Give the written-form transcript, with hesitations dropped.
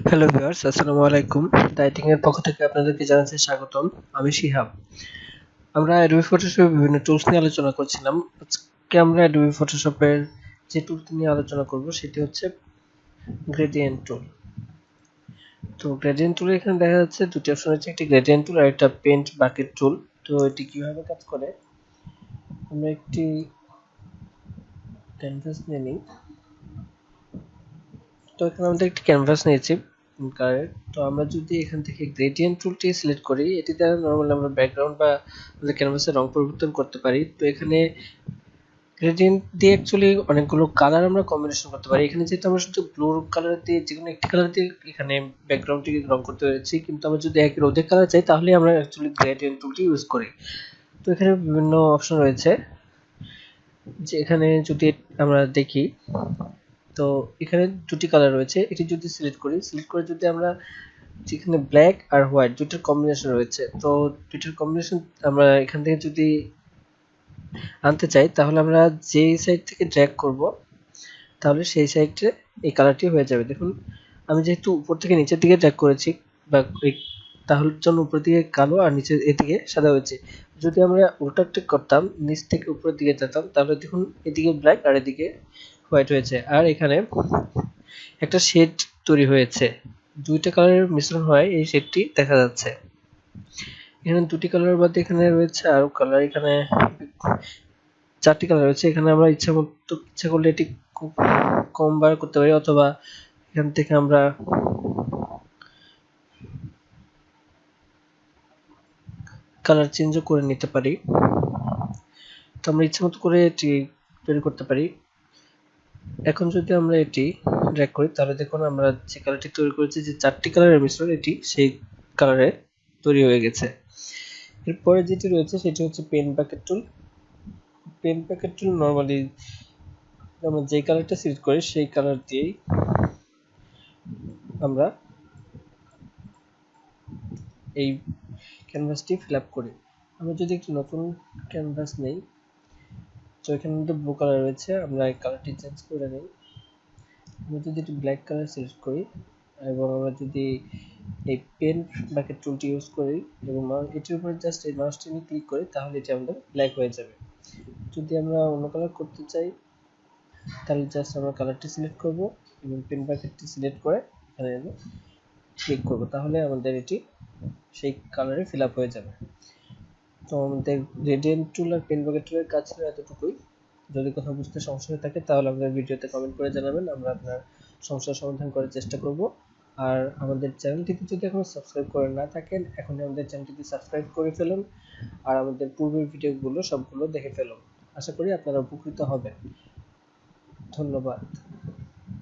Hello viewers, আসসালামু আলাইকুম। ডাইটিং এর পক্ষ থেকে আপনাদেরকে জানাচ্ছি স্বাগতম। আমি শিহাব। আমরা অ্যাডোবি ফটোশপের বিভিন্ন টুলস নিয়ে আলোচনা করছিলাম। আজকে আমরা অ্যাডোবি ফটোশপের যে টুলটি নিয়ে আলোচনা করব সেটি হচ্ছে গ্রেডিয়েন্ট টুল। তো গ্রেডিয়েন্ট টুলে এখানে দেখা যাচ্ছে দুটি অপশন আছে, একটি গ্রেডিয়েন্ট টুল আর একটা পেইন্ট বাকেট টুল। তো এটি কিভাবে কাজ করে, আমরা একটি ক্যানভাস নিয়ে নিই। তো এখানে আমাদের একটি ক্যানভাস নিয়েছি কালারের। তো আমরা যদি এখান থেকে গ্রেডিয়েন্ট টুলটি সিলেক্ট করি, এটি দ্বারা নরমালি আমরা ব্যাকগ্রাউন্ড বা আমাদের ক্যানভাসের রং পরিবর্তন করতে পারি। তো এখানে গ্রেডিয়েন্ট দিয়ে অ্যাকচুয়ালি অনেকগুলো কালার আমরা কম্বিনেশন করতে পারি। এখানে যেহেতু আমরা শুধু ব্লু কালার দিয়ে যেকোনো একটি কালার দিয়ে এখানে ব্যাকগ্রাউন্ডটিকে রং করতে পেরেছি, কিন্তু আমরা যদি একই অধিক কালার চাই তাহলে আমরা অ্যাকচুয়ালি গ্রেডিয়েন্ট টুলটি ইউজ করি। তো এখানে বিভিন্ন অপশন রয়েছে, যে এখানে যদি আমরা দেখি, তো এখানে দুটি কালার রয়েছে। এটি যদি সিলেক্ট করে যদি আমরা যেখানে ব্ল্যাক আর হোয়াইট দুটোর কম্বিনেশন রয়েছে, তো দুটোর কম্বিনেশন আমরা এখান থেকে যদি আনতে চাই তাহলে আমরা যেই সাইড থেকে ড্র্যাগ করব তাহলে সেই সাইডে এই কালারটি হয়ে যাবে। দেখুন, আমি যেহেতু উপর থেকে নিচের দিকে ড্র্যাগ করেছি বা তাহলে জন্য উপর দিকে কালো আর নিচের এদিকে সাদা হয়েছে। যদি আমরা উল্টা ট্রিক করতাম, নিচ থেকে উপরের দিকে যেতাম, তাহলে দেখুন এদিকে ব্ল্যাক আর এদিকে হোয়াইট হয়েছে। আর এখানে একটা শেড তৈরি হয়েছে, দুইটা কালারের মিশ্রণ হয় এই শেডটি দেখা যাচ্ছে। এখানে দুটি কালার বাদে এখানে রয়েছে আরো কালার, এখানে চারটি কালার রয়েছে। এখানে আমরা ইচ্ছা করলে এটি কম বার করতে পারি, অথবা এখান থেকে আমরা কালার চেঞ্জও করে নিতে পারি। তো আমরা ইচ্ছা মতো করে এটি তৈরি করতে পারি। এখন যদি আমরা এটি ড্র্যাগ করি তাহলে দেখুন আমরা যে কালারটি তৈরি করেছি, যে চারটি কালারের মিশ্রণ, এটি সেই কালারে তৈরি হয়ে গেছে। এরপরে যেটি রয়েছে সেটি হচ্ছে পেন প্যাকেট টুল। পেন প্যাকেট টুল নরমালি আমরা যে কালারটা সিলেক্ট করি সেই কালার দিয়েই আমরা এই ক্যানভাসটি ফিল আপ করি। আমরা যদি একটি নতুন ক্যানভাস নেই, তো এখানে মধ্যে ব্লু কালার রয়েছে, আমরা এই কালারটি চেঞ্জ করে নিই। আমরা যদি একটি ব্ল্যাক কালার সিলেক্ট করি এবং আমরা যদি এই পেন বাকেট টুলটি ইউজ করি এবং এটির উপরে জাস্ট এই মাউসটি নিয়ে ক্লিক করি তাহলে এটি আমাদের ব্ল্যাক হয়ে যাবে। যদি আমরা অন্য কালার করতে চাই তাহলে জাস্ট আমরা কালারটি সিলেক্ট করব এবং পেন বাকেটটি সিলেক্ট করে এখানে ক্লিক করব, তাহলে আমাদের এটি সেই কালারে ফিল আপ হয়ে যাবে। তো আমাদের গ্রেডিয়েন্ট টুল আর পেন বাকেট টুলের কাজ ছিল এতটুকুই। যদি কোথাও বুঝতে সমস্যা হয়ে থাকে তাহলে আমাদের ভিডিওতে কমেন্ট করে জানাবেন, আমরা আপনার সমস্যার সমাধান করার চেষ্টা করব। আর আমাদের চ্যানেলটিতে যদি এখনো সাবস্ক্রাইব করে না থাকেন, এখনই আমাদের চ্যানেলটিতে সাবস্ক্রাইব করে ফেলুন আর আমাদের পূর্বের ভিডিওগুলো সবগুলো দেখে ফেলুন। আশা করি আপনারা উপকৃত হবেন। ধন্যবাদ।